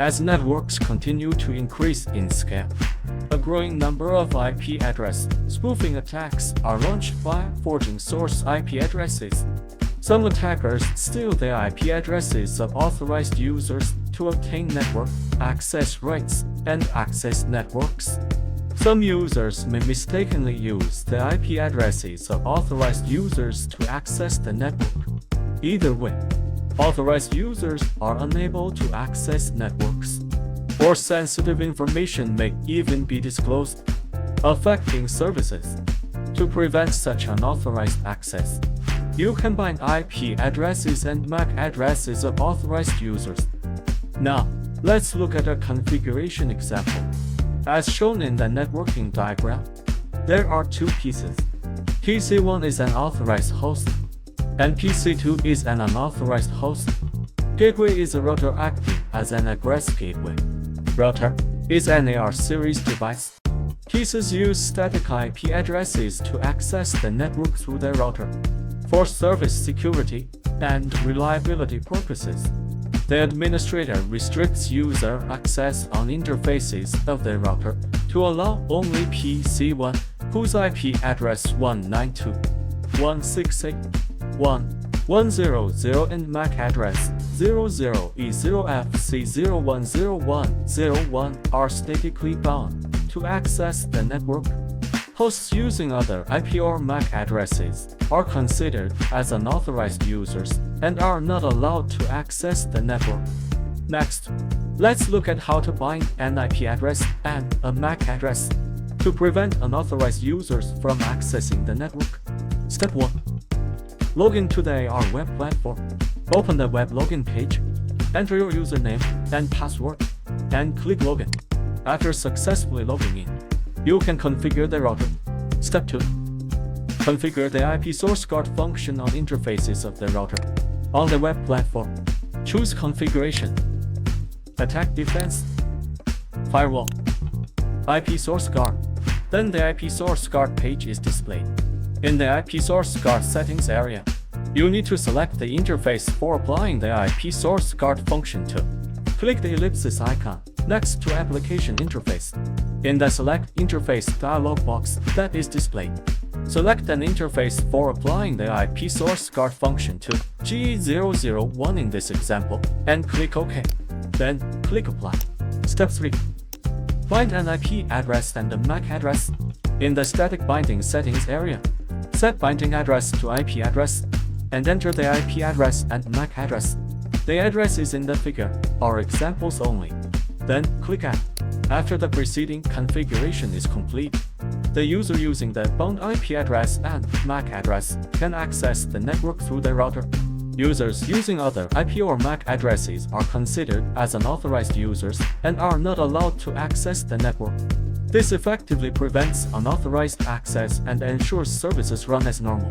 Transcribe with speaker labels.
Speaker 1: As networks continue to increase in scale, a growing number of IP address spoofing attacks are launched by forging source IP addresses. Some attackers steal the IP addresses of authorized users to obtain network access rights and access networks. Some users may mistakenly use the IP addresses of authorized users to access the network. Either way, authorized users are unable to access networks, or sensitive information may even be disclosed, affecting services. To prevent such unauthorized access, you can bind IP addresses and MAC addresses of authorized users. Now, let's look at a configuration example. As shown in the networking diagram, there are two pieces. PC1 is an authorized host, and PC2 is an unauthorized host. Gateway is a router acting as an egress gateway. Router is an AR series device. Pieces use static IP addresses to access the network through their router. For service security and reliability purposes, the administrator restricts user access on interfaces of the router to allow only PC1, whose IP address 192.168.1.100 and MAC address 00E0FC010101 are statically bound to access the network. Hosts using other IP or MAC addresses are considered as unauthorized users and are not allowed to access the network. Next, let's look at how to bind an IP address and a MAC address to prevent unauthorized users from accessing the network. Step 1. Log into the AR web platform. Open the web login page, enter your username and password, and click Login. After successfully logging in, you can configure the router. Step 2. Configure the IP source guard function on interfaces of the router. On the web platform, choose Configuration, Attack Defense, Firewall, IP source guard. Then the IP source guard page is displayed. In the IP source guard settings area, you need to select the interface for applying the IP source guard function to. Click the ellipsis icon next to Application Interface. In the Select Interface dialog box that is displayed, select an interface for applying the IP source guard function to G001 in this example, and click OK. Then, click Apply. Step 3. Bind an IP address and a MAC address. In the Static Binding Settings area, set binding address to IP address, and enter the IP address and MAC address. The addresses in the figure are examples only. Then, click Add. After the preceding configuration is complete, the user using the bound IP address and MAC address can access the network through the router. Users using other IP or MAC addresses are considered as unauthorized users and are not allowed to access the network. This effectively prevents unauthorized access and ensures services run as normal.